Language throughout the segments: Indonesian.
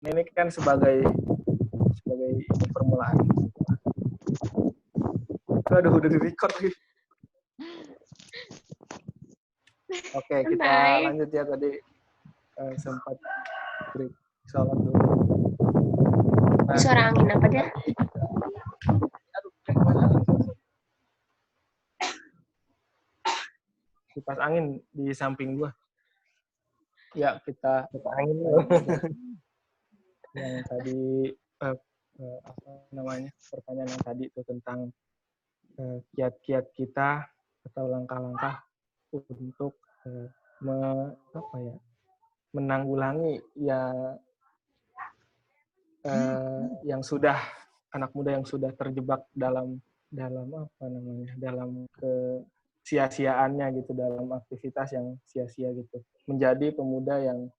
Ini kan sebagai permulaan. Aduh, udah di-record lagi. Oke, kita lanjut ya. Tadi sempat break sholat dulu. Nah, suara angin apa dia? Kipas angin di samping gua. Ya, kita angin yang tadi apa namanya, pertanyaan yang tadi itu tentang kiat-kiat kita atau langkah-langkah untuk menanggulangi yang sudah anak muda yang sudah terjebak dalam apa namanya, dalam kesia-siaannya gitu, dalam aktivitas yang sia-sia gitu, menjadi pemuda yang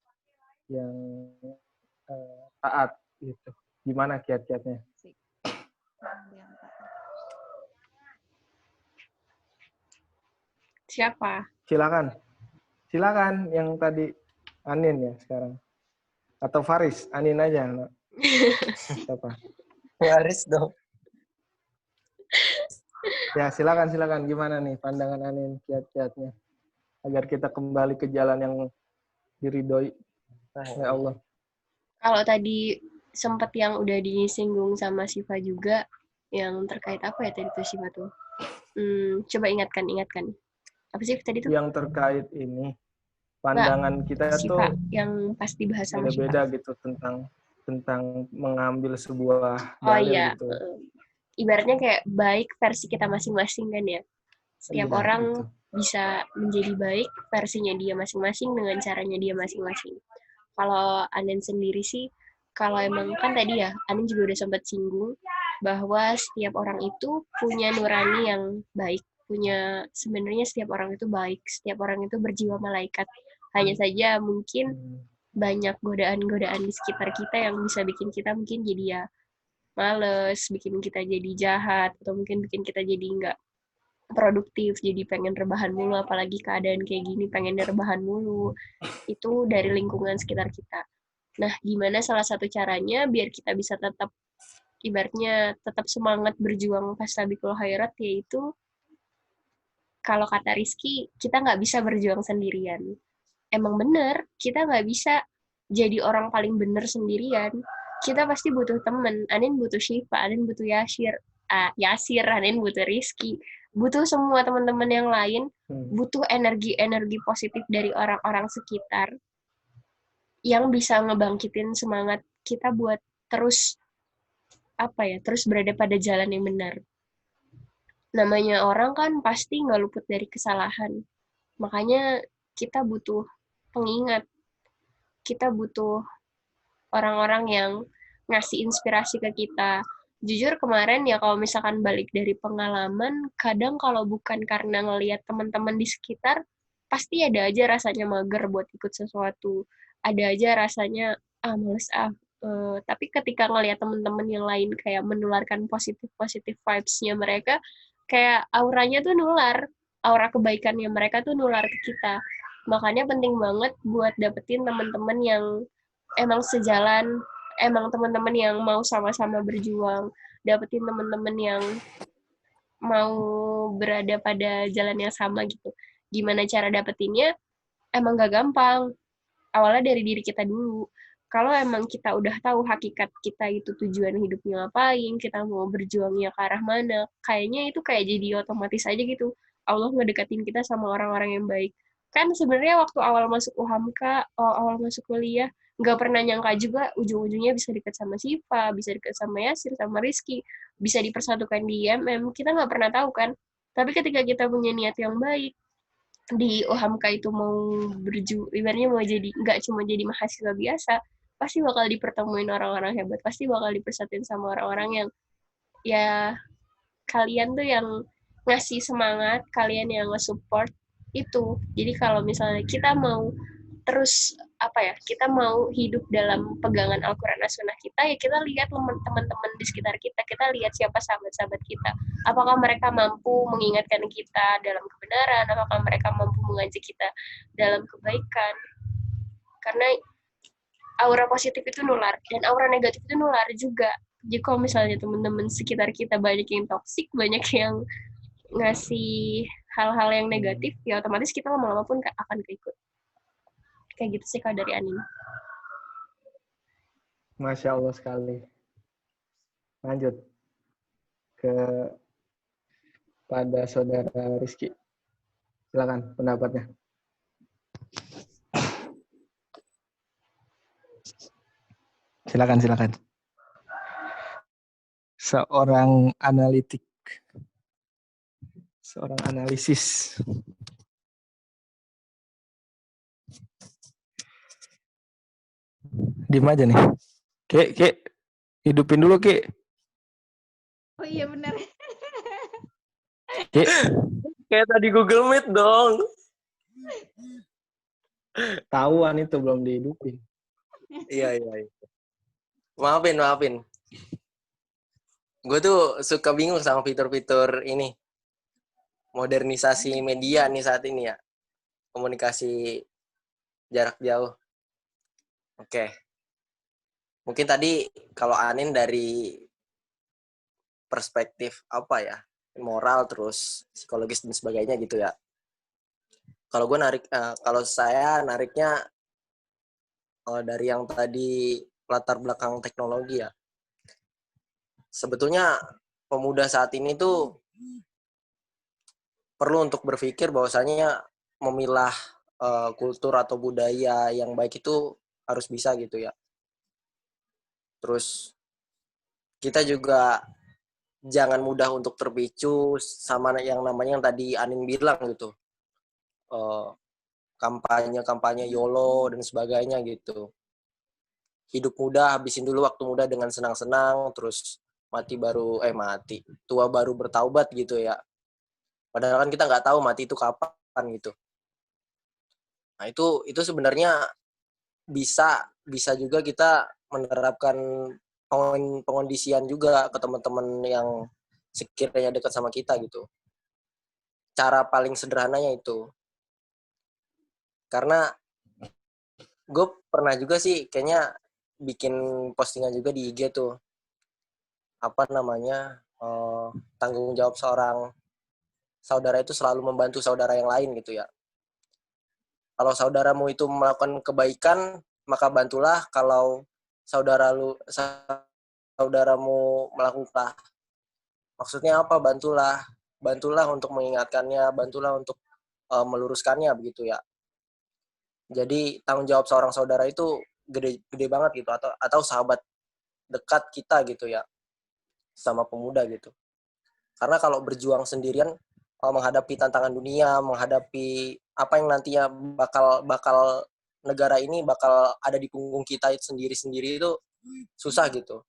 taat gitu. Gimana kiat-kiatnya? Siapa? Silakan yang tadi Anin ya sekarang. Atau Faris, Anin aja. Siapa? Faris dong. Ya, silakan. Gimana nih pandangan Anin, kiat-kiatnya agar kita kembali ke jalan yang diridhoi oleh Allah. Kalau tadi sempat yang udah disinggung sama Siva juga, yang terkait apa ya tadi tuh Siva tuh? Coba ingatkan. Apa sih tadi tuh? Yang terkait ini, pandangan kita Siva, tuh yang pasti bahas sama beda-beda gitu tentang mengambil sebuah dalil gitu. Ibaratnya kayak baik versi kita masing-masing kan ya. Setiap orang gitu. bisa menjadi baik versinya dia masing-masing dengan caranya dia masing-masing. Kalau Anin sendiri sih, kalau emang kan tadi ya, Anin juga udah sempat singgung bahwa setiap orang itu punya nurani yang baik, sebenarnya setiap orang itu baik, setiap orang itu berjiwa malaikat. Hanya saja mungkin banyak godaan-godaan di sekitar kita yang bisa bikin kita mungkin jadi ya males, bikin kita jadi jahat, atau mungkin bikin kita jadi nggak produktif, jadi pengen rebahan mulu, apalagi keadaan kayak gini pengen rebahan mulu. Itu dari lingkungan sekitar kita. Nah, gimana salah satu caranya biar kita bisa tetap ibaratnya tetap semangat berjuang fastabiqul khairat, yaitu kalau kata Rizky, kita nggak bisa berjuang sendirian. Emang bener, kita nggak bisa jadi orang paling bener sendirian. Kita pasti butuh temen. Anin butuh Syifa, Anin butuh Yasir, Anin butuh Rizky, butuh semua teman-teman yang lain, butuh energi-energi positif dari orang-orang sekitar yang bisa ngebangkitin semangat kita buat terus terus berada pada jalan yang benar. Namanya orang kan pasti nggak luput dari kesalahan. Makanya kita butuh pengingat. Kita butuh orang-orang yang ngasih inspirasi ke kita. Jujur kemarin ya kalau misalkan balik dari pengalaman, kadang kalau bukan karena ngelihat teman-teman di sekitar, pasti ada aja rasanya mager buat ikut sesuatu. Ada aja rasanya, males tapi ketika ngelihat teman-teman yang lain kayak menularkan positif vibes-nya mereka, kayak auranya tuh nular, aura kebaikannya mereka tuh nular ke kita. Makanya penting banget buat dapetin teman-teman yang emang sejalan, emang teman-teman yang mau sama-sama berjuang, dapetin teman-teman yang mau berada pada jalan yang sama gitu. Gimana cara dapetinnya? Emang gak gampang. Awalnya dari diri kita dulu. Kalau emang kita udah tahu hakikat kita itu tujuan hidupnya ngapain, kita mau berjuangnya ke arah mana, kayaknya itu kayak jadi otomatis aja gitu. Allah ngedekatin kita sama orang-orang yang baik. Kan sebenarnya waktu awal masuk UHAMK, awal masuk kuliah, nggak pernah nyangka juga ujung-ujungnya bisa dekat sama Siva, bisa dekat sama Yasir, sama Rizky, bisa dipersatukan di IMM. Kita nggak pernah tahu kan. Tapi ketika kita punya niat yang baik, di UHAMKA itu mau ibaratnya mau jadi nggak cuma jadi mahasiswa biasa, pasti bakal dipertemuin orang-orang hebat, pasti bakal dipersatuin sama orang-orang yang ya kalian tuh yang ngasih semangat, kalian yang nge-support itu. Jadi kalau misalnya kita mau terus kita mau hidup dalam pegangan Al-Quran dan Sunnah kita, ya kita lihat teman-teman di sekitar kita, kita lihat siapa sahabat-sahabat kita, apakah mereka mampu mengingatkan kita dalam kebenaran, apakah mereka mampu mengajak kita dalam kebaikan. Karena aura positif itu nular dan aura negatif itu nular juga. Jadi kalau misalnya teman-teman sekitar kita banyak yang toksik, banyak yang ngasih hal-hal yang negatif, ya otomatis kita lama-lama pun akan keikut. Kayak gitu sih kalau dari Anin. Masya Allah sekali. Lanjut ke pada saudara Rizky. Silakan pendapatnya. Silakan. Seorang analitik. Seorang analisis. Diem aja nih. Ki, hidupin dulu, Ki. Oh iya benar. Ki. Kayak tadi Google Meet dong. Tahuan itu belum dihidupin. Iya. Maafin. Gue tuh suka bingung sama fitur-fitur ini. Modernisasi media nih saat ini ya. Komunikasi jarak jauh. Oke. Mungkin tadi kalau Anin dari perspektif apa ya? Moral terus psikologis dan sebagainya gitu ya. Kalau saya nariknya dari yang tadi latar belakang teknologi ya. Sebetulnya pemuda saat ini tuh perlu untuk berpikir bahwasanya memilah kultur atau budaya yang baik itu harus bisa gitu ya. Terus kita juga jangan mudah untuk terpicu sama yang namanya yang tadi Anin bilang gitu. Kampanye YOLO dan sebagainya gitu. Hidup muda, habisin dulu waktu muda dengan senang-senang, terus tua baru bertaubat gitu ya. Padahal kan kita nggak tahu mati itu kapan gitu. Nah itu sebenarnya bisa juga kita menerapkan pengondisian juga ke teman-teman yang sekiranya dekat sama kita gitu. Cara paling sederhananya itu. Karena gue pernah juga sih kayaknya bikin postingan juga di IG tuh. Tanggung jawab seorang saudara itu selalu membantu saudara yang lain gitu ya. Kalau saudaramu itu melakukan kebaikan, maka bantulah. Kalau saudaramu melakukan, maksudnya apa? Bantulah untuk mengingatkannya, bantulah untuk meluruskannya begitu ya. Jadi tanggung jawab seorang saudara itu gede banget gitu, atau sahabat dekat kita gitu ya, sama pemuda gitu. Karena kalau berjuang sendirian, menghadapi tantangan dunia, menghadapi apa yang nantinya bakal negara ini bakal ada di punggung kita sendiri-sendiri itu susah gitu.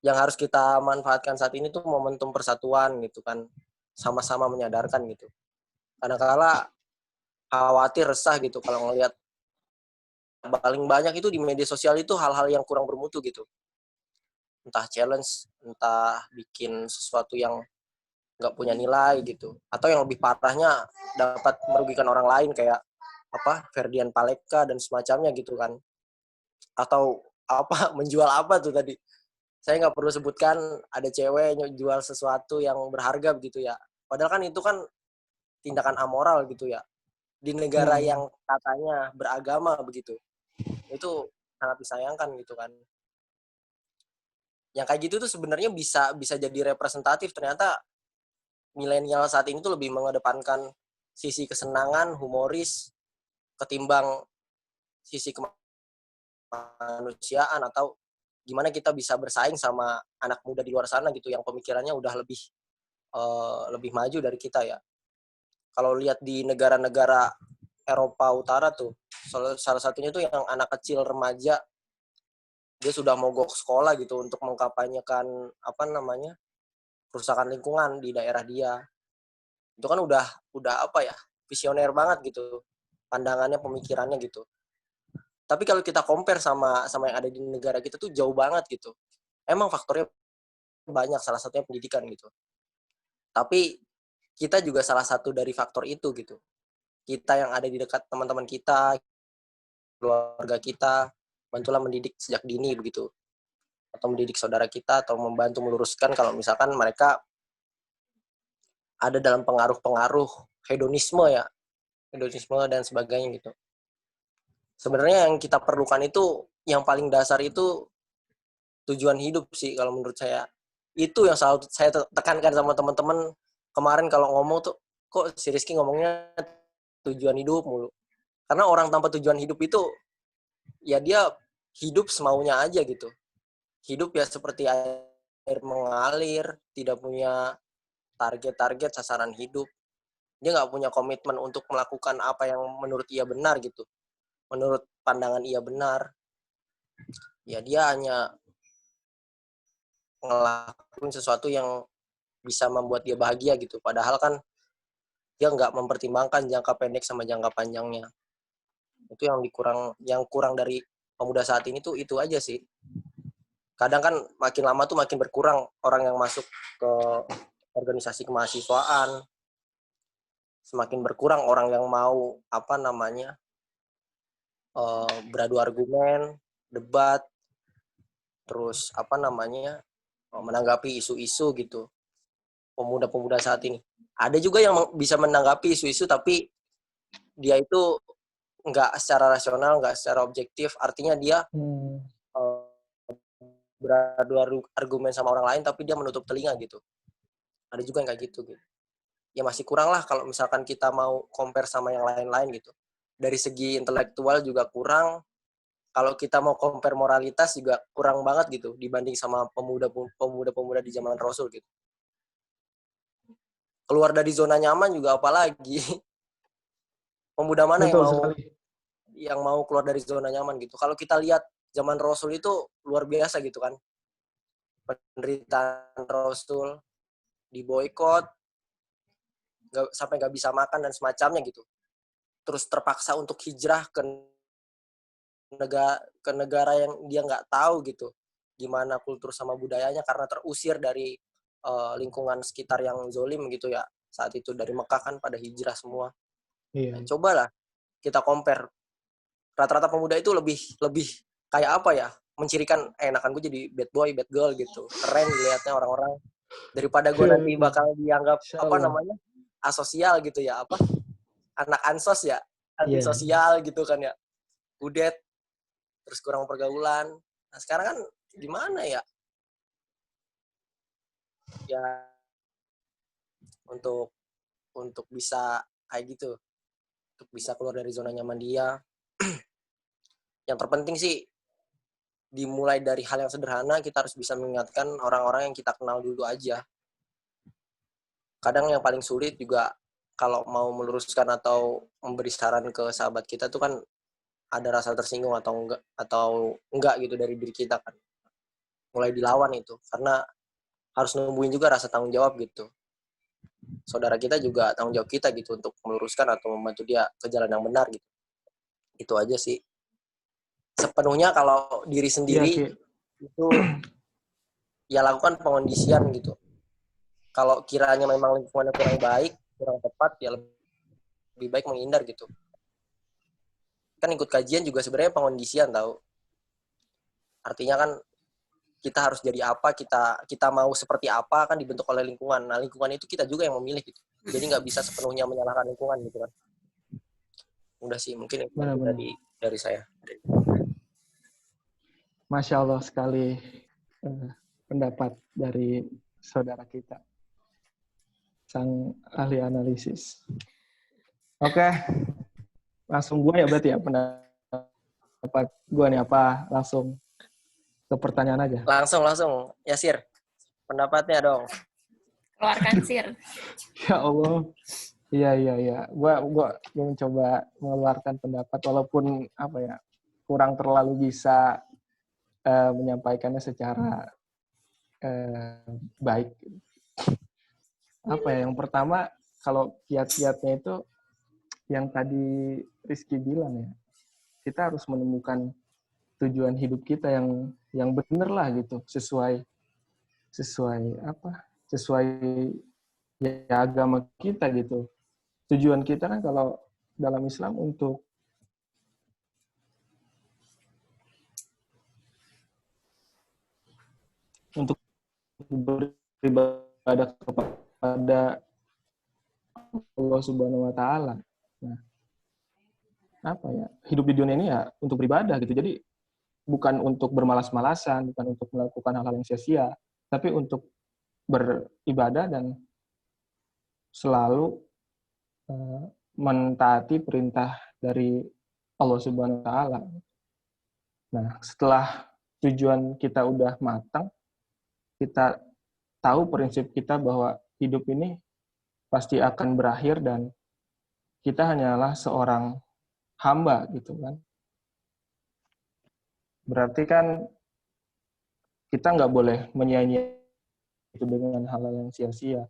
Yang harus kita manfaatkan saat ini tuh momentum persatuan gitu kan, sama-sama menyadarkan gitu. Kadang-kala khawatir, resah gitu kalau ngelihat paling banyak itu di media sosial itu hal-hal yang kurang bermutu gitu. Entah challenge, entah bikin sesuatu yang nggak punya nilai gitu. Atau yang lebih parahnya dapat merugikan orang lain kayak Ferdian Paleka dan semacamnya gitu kan. Atau menjual apa tuh tadi. Saya nggak perlu sebutkan, ada cewek jual sesuatu yang berharga begitu ya. Padahal kan itu kan tindakan amoral gitu ya. Di negara yang katanya beragama begitu. Itu sangat disayangkan gitu kan. Yang kayak gitu tuh sebenarnya bisa jadi representatif. Ternyata milenial saat ini tuh lebih mengedepankan sisi kesenangan, humoris, ketimbang sisi kemanusiaan atau gimana kita bisa bersaing sama anak muda di luar sana gitu yang pemikirannya udah lebih maju dari kita ya. Kalau lihat di negara-negara Eropa Utara tuh, salah satunya tuh yang anak kecil remaja dia sudah mogok sekolah gitu untuk mengkampanyekan kerusakan lingkungan di daerah dia. Itu kan udah visioner banget gitu pandangannya, pemikirannya gitu. Tapi kalau kita compare sama yang ada di negara kita tuh jauh banget gitu. Emang faktornya banyak, salah satunya pendidikan gitu. Tapi kita juga salah satu dari faktor itu gitu. Kita yang ada di dekat teman-teman kita, keluarga kita, bantulah mendidik sejak dini begitu, atau mendidik saudara kita, atau membantu meluruskan kalau misalkan mereka ada dalam pengaruh-pengaruh hedonisme ya, hedonisme dan sebagainya gitu. Sebenarnya yang kita perlukan itu, yang paling dasar itu tujuan hidup sih kalau menurut saya. Itu yang selalu saya tekankan sama teman-teman kemarin kalau ngomong tuh, kok si Rizky ngomongnya tujuan hidup mulu. Karena orang tanpa tujuan hidup itu, ya dia hidup semaunya aja gitu. Hidup ya seperti air mengalir, tidak punya target-target sasaran hidup. Dia nggak punya komitmen untuk melakukan apa yang menurut ia benar gitu. Menurut pandangan ia benar. Ya dia hanya ngelakuin sesuatu yang bisa membuat dia bahagia gitu. Padahal kan dia nggak mempertimbangkan jangka pendek sama jangka panjangnya. Itu yang kurang dari pemuda saat ini tuh itu aja sih. Kadang kan makin lama tuh makin berkurang orang yang masuk ke organisasi kemahasiswaan. Semakin berkurang orang yang mau beradu argumen, debat, terus menanggapi isu-isu gitu. Pemuda-pemuda saat ini. Ada juga yang bisa menanggapi isu-isu tapi dia itu nggak secara rasional, nggak secara objektif. Artinya dia beradu argumen sama orang lain tapi dia menutup telinga gitu. Ada juga yang kayak gitu. Ya masih kurang lah kalau misalkan kita mau compare sama yang lain-lain gitu. Dari segi intelektual juga kurang. Kalau kita mau compare moralitas juga kurang banget gitu dibanding sama pemuda-pemuda di zaman Rasul gitu. Keluar dari zona nyaman juga apalagi. Pemuda mana yang mau keluar dari zona nyaman gitu. Kalau kita lihat zaman Rasul itu luar biasa gitu kan. Penderitaan Rasul, diboikot, sampai nggak bisa makan dan semacamnya gitu. Terus terpaksa untuk hijrah ke negara yang dia nggak tahu gitu gimana kultur sama budayanya karena terusir dari lingkungan sekitar yang zolim gitu ya. Saat itu dari Mekah kan pada hijrah semua. Iya. Nah, cobalah kita compare. Rata-rata pemuda itu lebih kayak apa ya? Mencirikan enakan gue jadi bad boy, bad girl gitu. Keren dilihatnya orang-orang. Daripada gue nanti bakal dianggap asosial gitu ya, anak ansos ya, antisosial gitu kan ya. Kudet, terus kurang pergaulan. Nah, sekarang kan gimana ya? Ya untuk bisa kayak gitu, untuk bisa keluar dari zona nyaman dia. Yang terpenting sih dimulai dari hal yang sederhana, kita harus bisa mengingatkan orang-orang yang kita kenal dulu aja. Kadang yang paling sulit juga kalau mau meluruskan atau memberi saran ke sahabat kita tuh kan ada rasa tersinggung atau enggak gitu dari diri kita kan. Mulai dilawan itu karena harus numbuhin juga rasa tanggung jawab gitu. Saudara kita juga tanggung jawab kita gitu untuk meluruskan atau membantu dia ke jalan yang benar gitu. Itu aja sih. Sepenuhnya kalau diri sendiri itu ya lakukan pengondisian gitu. Kalau kiranya memang lingkungannya kurang baik, kurang tepat, ya lebih baik menghindar gitu. Kan ikut kajian juga sebenarnya pengondisian tahu. Artinya kan kita harus jadi apa, kita mau seperti apa kan dibentuk oleh lingkungan. Nah lingkungan itu kita juga yang memilih gitu. Jadi nggak bisa sepenuhnya menyalahkan lingkungan gitu kan. Udah sih mungkin itu dari saya. Masya Allah sekali pendapat dari saudara kita, sang ahli analisis. Oke, langsung gue ya berarti ya pendapat gue nih apa? Langsung ke pertanyaan aja. Langsung, Yasir. Pendapatnya dong. Keluarkan Sir. Ya Allah. Iya. Gua mencoba mengeluarkan pendapat walaupun kurang terlalu bisa menyampaikannya secara baik. Yang pertama kalau kiat-kiatnya itu yang tadi Rizky bilang ya, kita harus menemukan tujuan hidup kita yang benar lah gitu, sesuai ya agama kita gitu. Tujuan kita kan kalau dalam Islam untuk untuk beribadah kepada Allah Subhanahu wa taala. Nah, apa ya? Hidup di dunia ini ya untuk beribadah gitu. Jadi bukan untuk bermalas-malasan, bukan untuk melakukan hal-hal yang sia-sia, tapi untuk beribadah dan selalu mentaati perintah dari Allah Subhanahu wa taala. Nah, setelah tujuan kita udah matang, kita tahu prinsip kita bahwa hidup ini pasti akan berakhir dan kita hanyalah seorang hamba gitu kan. Berarti kan kita nggak boleh menyia-nyiakan itu dengan hal-hal yang sia-sia.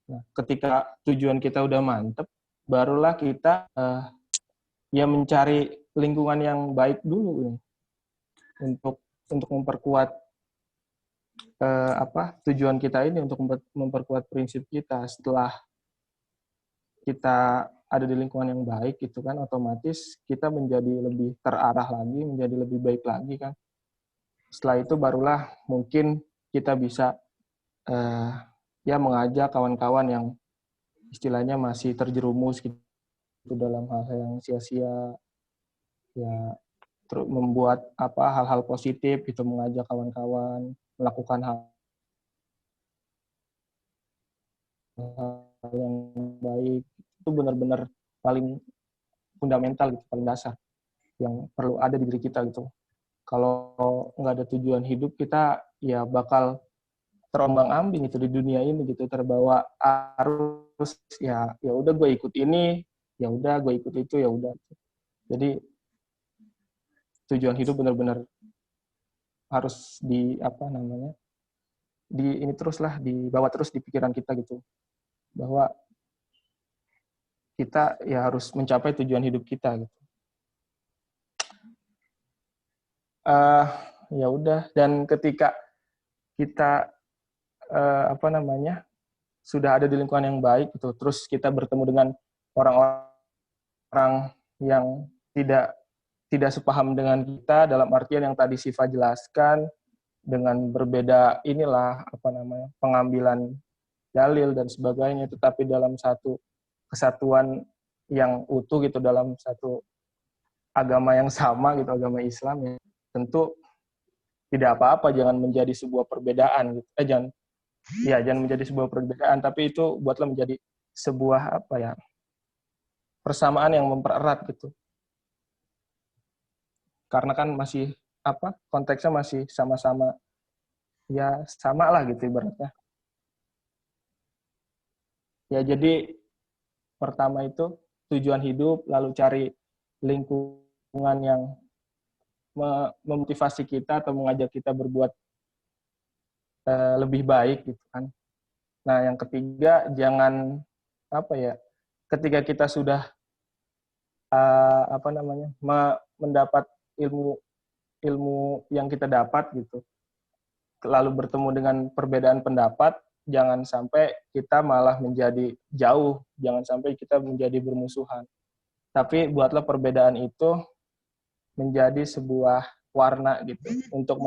Nah, ketika tujuan kita udah mantep, barulah kita ya mencari lingkungan yang baik dulu untuk memperkuat tujuan kita ini, untuk memperkuat prinsip kita. Setelah kita ada di lingkungan yang baik gitu kan, otomatis kita menjadi lebih terarah lagi, menjadi lebih baik lagi kan. Setelah itu barulah mungkin kita bisa ya mengajak kawan-kawan yang istilahnya masih terjerumus gitu dalam hal-hal yang sia-sia, ya membuat hal-hal positif gitu, mengajak kawan-kawan melakukan hal yang baik. Itu benar-benar paling fundamental gitu, paling dasar yang perlu ada di diri kita gitu. Kalau nggak ada tujuan hidup, kita ya bakal terombang-ambing itu di dunia ini gitu, terbawa arus, ya udah gue ikut ini, ya udah gue ikut itu, ya udah. Jadi tujuan hidup benar-benar harus dibawa terus di pikiran kita gitu, bahwa kita ya harus mencapai tujuan hidup kita gitu. Ya udah, dan ketika kita sudah ada di lingkungan yang baik gitu, terus kita bertemu dengan orang-orang yang tidak sepaham dengan kita, dalam artian yang tadi Siva jelaskan, dengan berbeda pengambilan dalil dan sebagainya, tetapi dalam satu kesatuan yang utuh gitu, dalam satu agama yang sama gitu, agama Islam, ya tentu tidak apa-apa, jangan menjadi sebuah perbedaan gitu. Jangan menjadi sebuah perbedaan, tapi itu buatlah menjadi sebuah persamaan yang mempererat gitu. Karena kan masih konteksnya masih sama-sama, ya sama lah gitu ibaratnya. Ya jadi pertama itu tujuan hidup, lalu cari lingkungan yang memotivasi kita atau mengajak kita berbuat lebih baik gitu kan. Nah, yang ketiga, jangan ketika kita sudah mendapat ilmu yang kita dapat gitu, lalu bertemu dengan perbedaan pendapat, jangan sampai kita malah menjadi jauh, jangan sampai kita menjadi bermusuhan. Tapi buatlah perbedaan itu menjadi sebuah warna gitu, untuk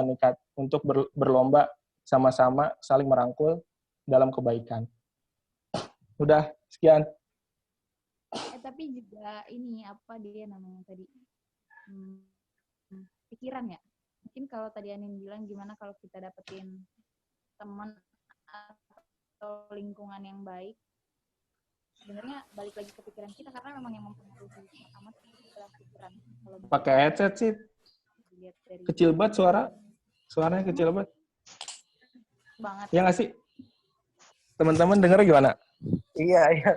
berlomba sama-sama saling merangkul dalam kebaikan. Udah, sekian. Tapi juga ini dia namanya tadi? Pikiran ya. Mungkin kalau tadi Anin bilang gimana kalau kita dapetin teman atau lingkungan yang baik, sebenarnya balik lagi ke pikiran kita, karena memang yang mempengaruhi pertama adalah pikiran. Pakai headset sih. Kecil banget suaranya kecil banget. Banget. Ya nggak sih? Teman-teman dengar gimana? Iya.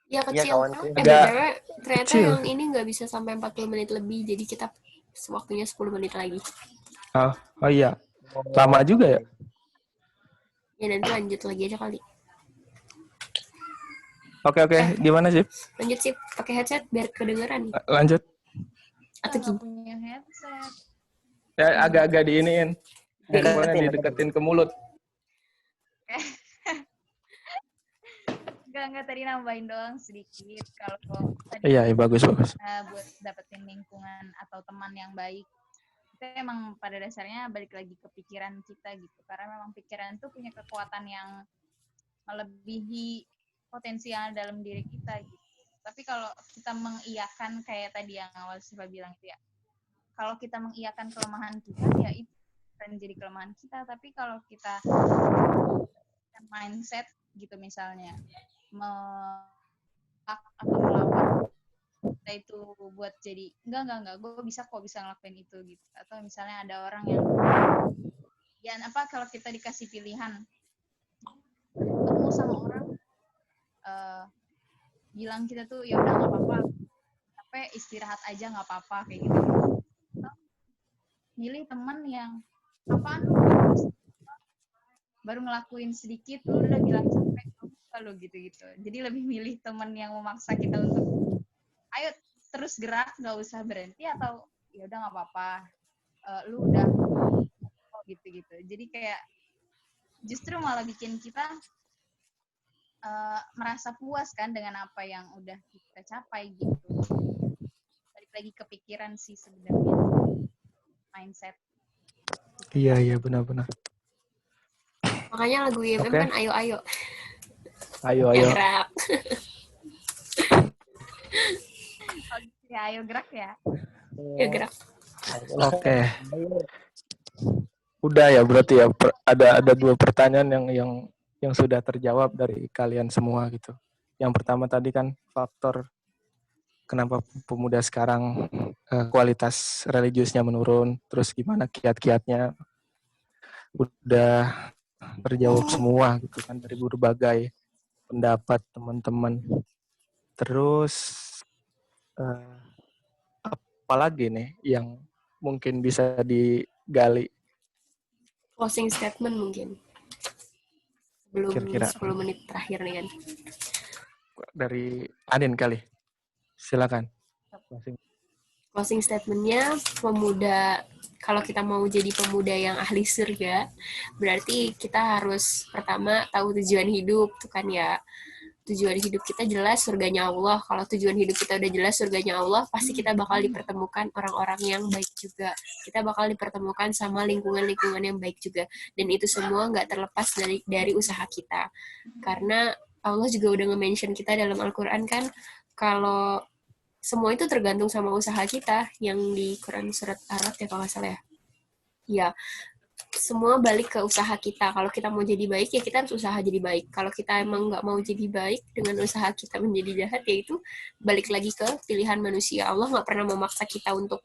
Ya kecil. Ternyata kecil. Yang ini nggak bisa sampai 40 menit lebih, jadi kita waktunya 10 menit lagi. Oh iya. Lama juga ya? Ya nanti lanjut lagi aja kali. Oke. Gimana sih? Lanjut sih, pakai headset biar kedengeran. Lanjut. Atau gini? Punya headset. Ya agak-agak diiniin. Handphone-nya dideketin ke mulut. Enggak tadi nambahin doang sedikit. Kalau tadi Iya, bagus. buat dapetin lingkungan atau teman yang baik, Itu emang pada dasarnya balik lagi ke pikiran kita gitu. Karena memang pikiran tuh punya kekuatan yang melebihi potensial dalam diri kita gitu. Tapi kalau kita mengiyakan kayak tadi yang awal Siva bilang itu ya, kalau kita mengiyakan kelemahan kita ya itu akan jadi kelemahan kita. Tapi kalau kita mindset gitu misalnya atau melawan kita itu buat jadi enggak gue bisa kok bisa ngelakuin itu gitu. Atau misalnya ada orang yang ya apa kalau kita dikasih pilihan ketemu sama orang bilang kita tuh ya udah nggak apa-apa capek istirahat aja nggak apa-apa kayak gitu. Milih teman yang apaan lu baru ngelakuin sedikit lu udah bilang capek lu gitu-gitu. Jadi lebih milih teman yang memaksa kita untuk ayo terus gerak nggak usah berhenti atau ya udah nggak apa-apa lu udah gitu-gitu. Jadi kayak justru malah bikin kita merasa puas kan dengan apa yang udah kita capai gitu. Balik lagi kepikiran sih sebenarnya mindset. Iya benar-benar. Makanya lagu IMM kan ayo. Ayo. Gerak. Ya ayo gerak ya. Ya gerak. Oke. Udah ya berarti ya ada 2 pertanyaan yang sudah terjawab dari kalian semua gitu. Yang pertama tadi kan faktor kenapa pemuda sekarang kualitas religiusnya menurun, terus gimana kiat-kiatnya udah terjawab semua gitu kan dari berbagai pendapat teman-teman. Terus apalagi nih yang mungkin bisa digali? Closing statement mungkin. Belum Kira-kira 10 menit terakhir nih kan. dari Anin kali. Silakan. Closing statement-nya pemuda, kalau kita mau jadi pemuda yang ahli surga, berarti kita harus pertama tahu tujuan hidup tuh kan ya. Tujuan hidup kita jelas surganya Allah. Kalau tujuan hidup kita udah jelas surganya Allah, pasti kita bakal dipertemukan orang-orang yang baik juga. Kita bakal dipertemukan sama lingkungan-lingkungan yang baik juga. Dan itu semua nggak terlepas dari usaha kita. Karena Allah juga udah nge-mention kita dalam Al-Quran kan, kalau semua itu tergantung sama usaha kita, yang di Quran surat Ar-Ra'd ya kalau nggak salah ya. Ya, semua balik ke usaha kita. Kalau kita mau jadi baik, ya kita harus usaha jadi baik. Kalau kita emang nggak mau jadi baik dengan usaha kita menjadi jahat, ya itu balik lagi ke pilihan manusia. Allah nggak pernah memaksa kita untuk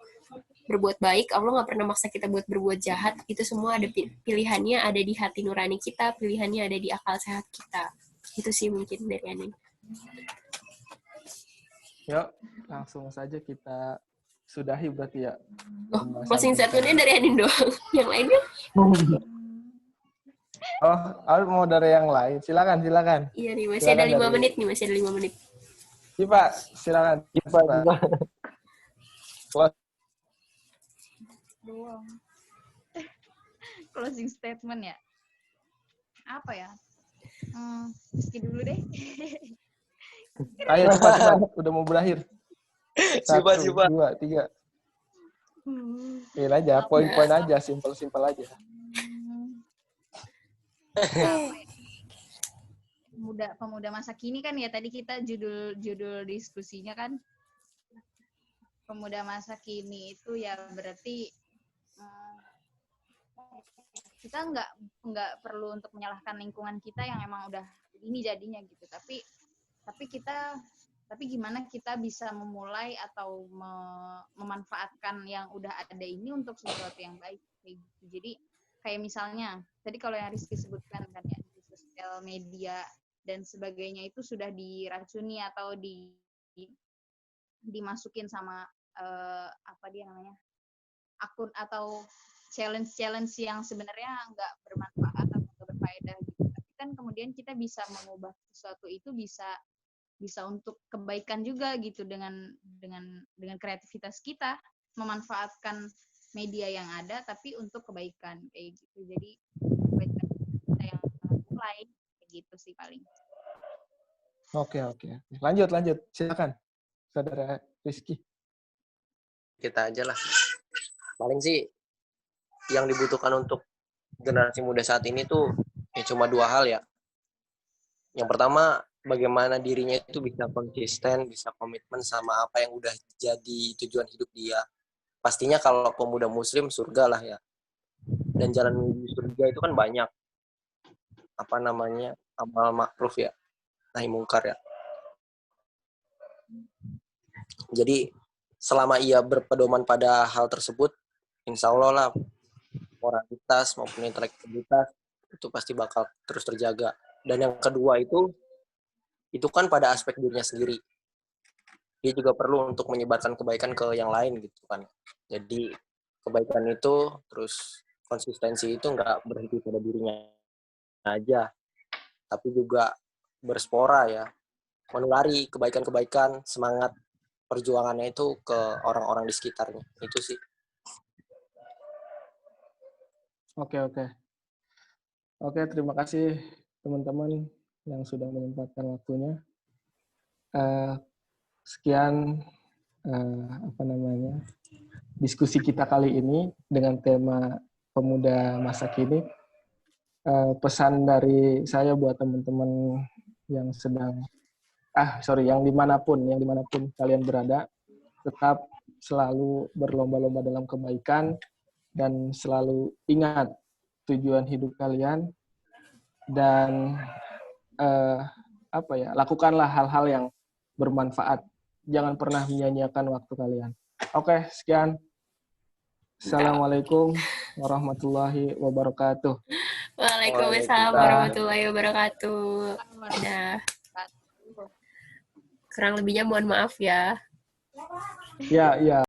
berbuat baik. Allah nggak pernah maksa kita buat berbuat jahat. Itu semua ada pilihannya, ada di hati nurani kita, pilihannya ada di akal sehat kita. Itu sih mungkin dari Anin. Yuk, langsung saja kita sudahi berarti ya. Closing statement-nya dari Anin doang. Yang lainnya? Oh, mau dari yang lain. Silakan. Iya nih, masih ada 5 menit nih, masih ada 5 menit. Cipa, silakan. Cipa. Closing statement ya. Apa ya? Meski dulu deh. Ayo cepat. Udah mau berakhir. 1, 2, 3. Pilih aja, poin-poin aja, simpel aja. Pemuda masa kini kan ya, tadi kita judul diskusinya kan pemuda masa kini itu ya berarti kita nggak perlu untuk menyalahkan lingkungan kita yang emang udah ini jadinya gitu, tapi gimana kita bisa memulai atau memanfaatkan yang udah ada ini untuk sesuatu yang baik kayak gitu. Jadi kayak misalnya tadi kalau yang Rizky sebutkan kan ya, di sosial media dan sebagainya itu sudah diracuni atau dimasukin sama apa dia namanya, akun atau challenge yang sebenarnya nggak bermanfaat atau nggak berfaedah gitu. Tapi kan kemudian kita bisa mengubah sesuatu itu bisa untuk kebaikan juga gitu dengan kreativitas kita, memanfaatkan media yang ada tapi untuk kebaikan kayak gitu. Jadi kebaikan kita yang mulai kayak gitu sih paling. Oke. Lanjut. Silakan. Saudara Rizky. Kita aja lah. Paling sih yang dibutuhkan untuk generasi muda saat ini tuh ya cuma 2 hal ya. Yang pertama, bagaimana dirinya itu bisa konsisten, bisa komitmen sama apa yang udah jadi tujuan hidup dia. Pastinya kalau pemuda muslim surga lah ya. Dan jalan menuju surga itu kan banyak. Apa namanya? Amal makruf ya. Nahi mungkar ya. Jadi selama ia berpedoman pada hal tersebut, insya Allah lah moralitas maupun intelektualitas itu pasti bakal terus terjaga. Dan yang kedua itu kan pada aspek dirinya sendiri. Dia juga perlu untuk menyebarkan kebaikan ke yang lain gitu kan. Jadi kebaikan itu terus konsistensi itu nggak berhenti pada dirinya aja, tapi juga berspora ya, menulari kebaikan-kebaikan, semangat perjuangannya itu ke orang-orang di sekitarnya. Itu sih. Oke. Oke, terima kasih teman-teman yang sudah menyempatkan waktunya. Sekian diskusi kita kali ini dengan tema pemuda masa kini. Pesan dari saya buat teman-teman yang sedang yang dimanapun kalian berada, tetap selalu berlomba-lomba dalam kebaikan dan selalu ingat tujuan hidup kalian dan lakukanlah hal-hal yang bermanfaat. Jangan pernah menyia-nyiakan waktu kalian. Oke, sekian. Assalamualaikum warahmatullahi wabarakatuh. Waalaikumsalam warahmatullahi wabarakatuh. Dadah. Kurang lebihnya mohon maaf ya. Ya.